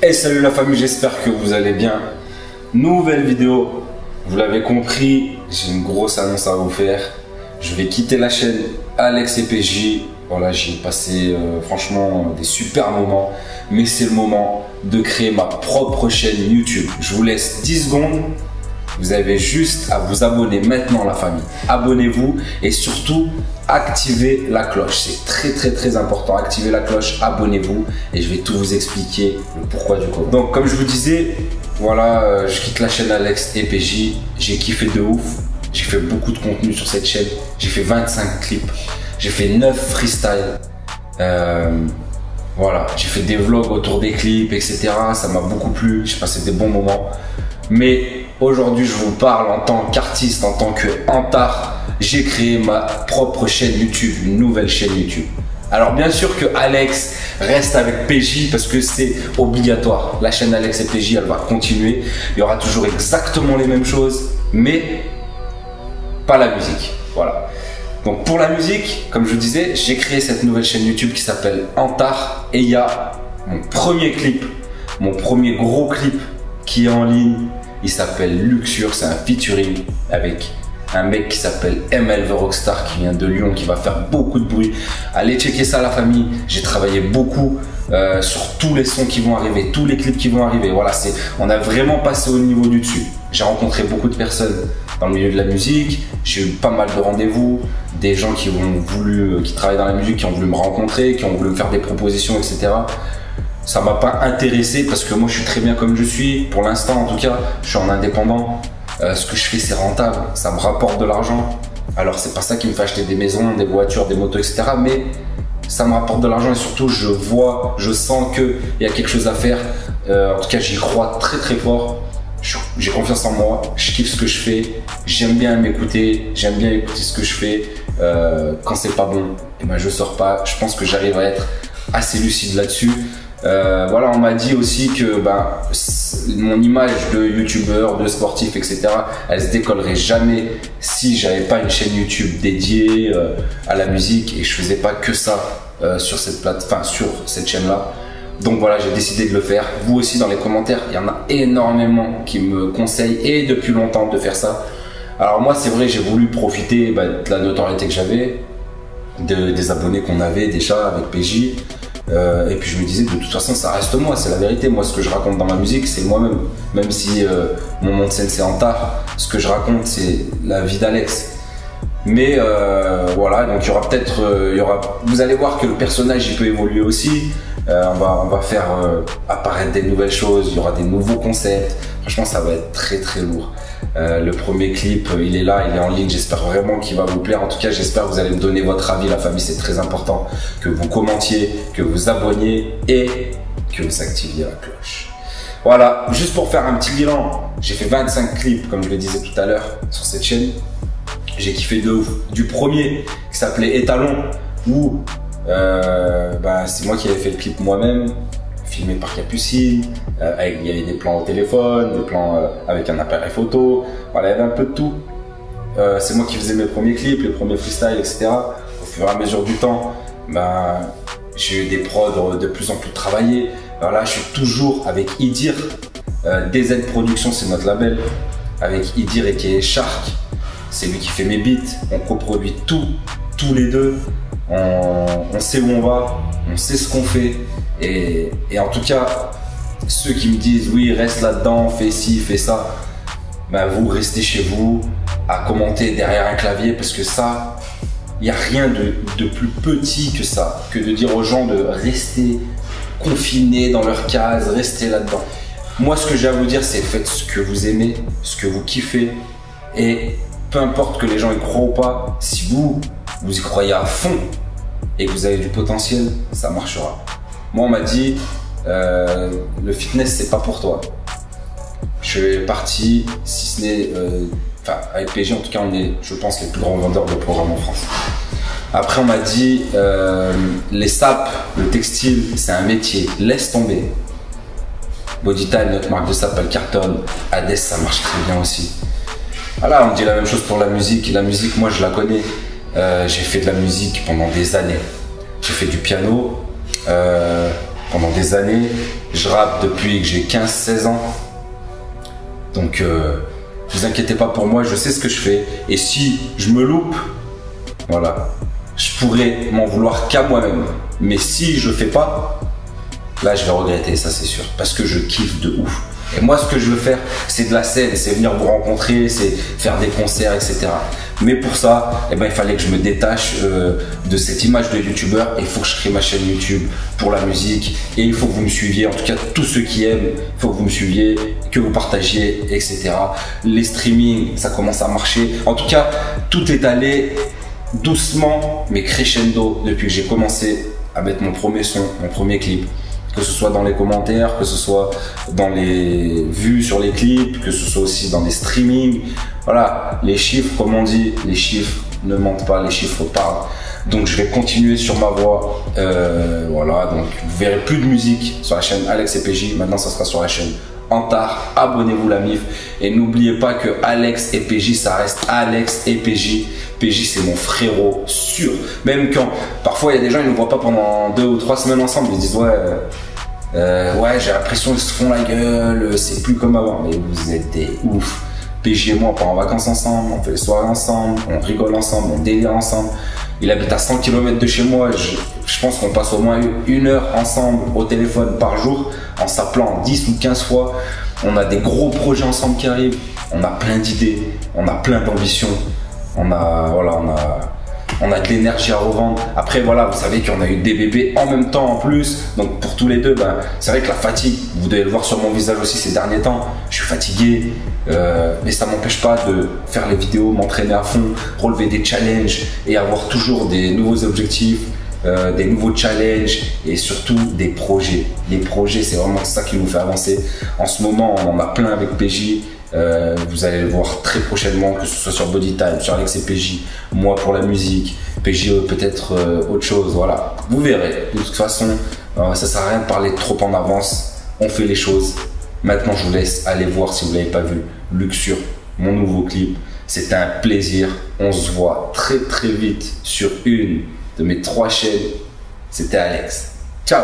Et salut la famille, j'espère que vous allez bien. Nouvelle vidéo, vous l'avez compris, j'ai une grosse annonce à vous faire. Je vais quitter la chaîne Alex et PJ. Voilà, j'y ai passé franchement des super moments. Mais c'est le moment de créer ma propre chaîne YouTube. Je vous laisse 10 secondes. Vous avez juste à vous abonner maintenant la famille. Abonnez-vous et surtout activez la cloche. C'est très important. Activez la cloche, abonnez-vous et je vais tout vous expliquer le pourquoi du comment. Donc comme je vous disais, voilà, je quitte la chaîne Alex et PJ. J'ai kiffé de ouf. J'ai fait beaucoup de contenu sur cette chaîne. J'ai fait 25 clips. J'ai fait 9 freestyles. Voilà, j'ai fait des vlogs autour des clips, etc. Ça m'a beaucoup plu. J'ai passé des bons moments. Mais aujourd'hui, je vous parle en tant qu'artiste, en tant que Antar. J'ai créé ma propre chaîne YouTube, une nouvelle chaîne YouTube. Alors bien sûr que Alex reste avec PJ parce que c'est obligatoire. La chaîne Alex et PJ, elle va continuer. Il y aura toujours exactement les mêmes choses, mais pas la musique. Voilà. Donc pour la musique, comme je vous disais, j'ai créé cette nouvelle chaîne YouTube qui s'appelle Antar. Et il y a mon premier clip, mon premier gros clip qui est en ligne. Il s'appelle Luxure, c'est un featuring avec un mec qui s'appelle ML The Rockstar qui vient de Lyon, qui va faire beaucoup de bruit. Allez checker ça la famille, j'ai travaillé beaucoup sur tous les sons qui vont arriver, tous les clips qui vont arriver. Voilà, on a vraiment passé au niveau du dessus. J'ai rencontré beaucoup de personnes dans le milieu de la musique, j'ai eu pas mal de rendez-vous, des gens qui travaillent dans la musique, qui ont voulu me rencontrer, qui ont voulu me faire des propositions, etc. Ça m'a pas intéressé parce que moi je suis très bien comme je suis. Pour l'instant en tout cas, je suis en indépendant. Ce que je fais c'est rentable, ça me rapporte de l'argent. Alors c'est pas ça qui me fait acheter des maisons, des voitures, des motos, etc. Mais ça me rapporte de l'argent et surtout je sens qu'il y a quelque chose à faire. En tout cas j'y crois très fort. J'ai confiance en moi, je kiffe ce que je fais. J'aime bien m'écouter, j'aime bien écouter ce que je fais. Quand c'est pas bon, et ben je sors pas. Je pense que j'arrive à être assez lucide là-dessus. Voilà, on m'a dit aussi que mon image de youtubeur, de sportif, etc. elle se décollerait jamais si j'avais pas une chaîne YouTube dédiée à la musique et je faisais pas que ça sur cette chaîne là. Donc voilà, j'ai décidé de le faire. Vous aussi dans les commentaires, il y en a énormément qui me conseillent et depuis longtemps de faire ça. Alors moi c'est vrai, j'ai voulu profiter de la notoriété que j'avais, des abonnés qu'on avait déjà avec PJ. Et puis je me disais de toute façon ça reste moi, c'est la vérité. Moi ce que je raconte dans ma musique c'est moi-même. Même si mon nom de scène c'est Antar, ce que je raconte c'est la vie d'Alex. Mais voilà, donc il y aura peut-être, vous allez voir que le personnage il peut évoluer aussi. On va faire apparaître des nouvelles choses, il y aura des nouveaux concepts. Franchement ça va être très lourd. Le premier clip il est là, il est en ligne, j'espère vraiment qu'il va vous plaire. En tout cas j'espère que vous allez me donner votre avis la famille, c'est très important que vous commentiez, que vous abonniez et que vous activiez la cloche. Voilà, juste pour faire un petit bilan, j'ai fait 25 clips comme je le disais tout à l'heure sur cette chaîne. J'ai kiffé de ouf. Du premier qui s'appelait Étalon où c'est moi qui avais fait le clip moi-même, filmé par Capucine, il y avait des plans au téléphone, des plans avec un appareil photo, voilà, il y avait un peu de tout. C'est moi qui faisais mes premiers clips, les premiers freestyles, etc. Au fur et à mesure du temps, j'ai eu des prods de plus en plus travaillés. Alors là, je suis toujours avec Idir, DZ Productions, c'est notre label, avec Idir et qui est Shark. C'est lui qui fait mes beats, on coproduit tout, tous les deux. On sait où on va, on sait ce qu'on fait et en tout cas ceux qui me disent oui reste là-dedans, fais ci, fais ça, vous restez chez vous à commenter derrière un clavier parce que ça, il n'y a rien de plus petit que ça, que de dire aux gens de rester confinés dans leur case, rester là-dedans. Moi ce que j'ai à vous dire c'est faites ce que vous aimez, ce que vous kiffez et peu importe que les gens y croient ou pas, si vous y croyez à fond et que vous avez du potentiel, ça marchera. Moi on m'a dit le fitness c'est pas pour toi. Je suis parti, si ce n'est avec PG en tout cas on est je pense les plus grands vendeurs de programmes en France. Après on m'a dit les sapes, le textile c'est un métier, laisse tomber. Bodytime, notre marque de sapes elle cartonne, Hades ça marche très bien aussi. Voilà, on me dit la même chose pour la musique. La musique moi je la connais. J'ai fait de la musique pendant des années. J'ai fait du piano, pendant des années. Je rappe depuis que j'ai 15-16 ans. Donc, vous inquiétez pas pour moi, je sais ce que je fais. Et si je me loupe, voilà, je pourrais m'en vouloir qu'à moi-même. Mais si je fais pas, là je vais regretter, ça c'est sûr. Parce que je kiffe de ouf. Et moi, ce que je veux faire, c'est de la scène, c'est venir vous rencontrer, c'est faire des concerts, etc. Mais pour ça, eh ben, il fallait que je me détache de cette image de youtubeur. Il faut que je crée ma chaîne YouTube pour la musique. Et il faut que vous me suiviez, en tout cas tous ceux qui aiment, il faut que vous me suiviez, que vous partagiez, etc. Les streamings, ça commence à marcher. En tout cas, tout est allé doucement, mais crescendo depuis que j'ai commencé à mettre mon premier son, mon premier clip. Que ce soit dans les commentaires, que ce soit dans les vues sur les clips, que ce soit aussi dans les streamings. Voilà, les chiffres, comme on dit, les chiffres ne mentent pas, les chiffres parlent. Donc je vais continuer sur ma voie. Voilà, donc vous verrez plus de musique sur la chaîne Alex et PJ. Maintenant, ça sera sur la chaîne Antar. Abonnez-vous la MIF. Et n'oubliez pas que Alex et PJ, ça reste Alex et PJ. PJ, c'est mon frérot sûr. Même quand parfois il y a des gens, ils ne nous voient pas pendant 2 ou 3 semaines ensemble. Ils disent ouais, j'ai l'impression qu'ils se font la gueule, c'est plus comme avant. Mais vous êtes des ouf. PJ et moi, on part en vacances ensemble, on fait les soirées ensemble, on rigole ensemble, on délire ensemble. Il habite à 100 km de chez moi. Je pense qu'on passe au moins 1 heure ensemble au téléphone par jour en s'appelant 10 ou 15 fois. On a des gros projets ensemble qui arrivent. On a plein d'idées, on a plein d'ambitions. On a de l'énergie à revendre. Après, voilà, vous savez qu'on a eu des bébés en même temps en plus. Donc, pour tous les deux, ben, c'est vrai que la fatigue, vous devez le voir sur mon visage aussi ces derniers temps. Je suis fatigué, mais ça m'empêche pas de faire les vidéos, m'entraîner à fond, relever des challenges et avoir toujours des nouveaux objectifs, des nouveaux challenges et surtout des projets. Les projets, c'est vraiment ça qui nous fait avancer. En ce moment, on en a plein avec PJ. Vous allez le voir très prochainement, que ce soit sur Bodytime, sur Alex et PJ, moi pour la musique, PJ peut-être autre chose, voilà. Vous verrez, de toute façon, ça sert à rien de parler trop en avance, on fait les choses. Maintenant, je vous laisse aller voir, si vous ne l'avez pas vu, Luxure, mon nouveau clip. C'était un plaisir, on se voit très très vite sur une de mes 3 chaînes. C'était Alex. Ciao.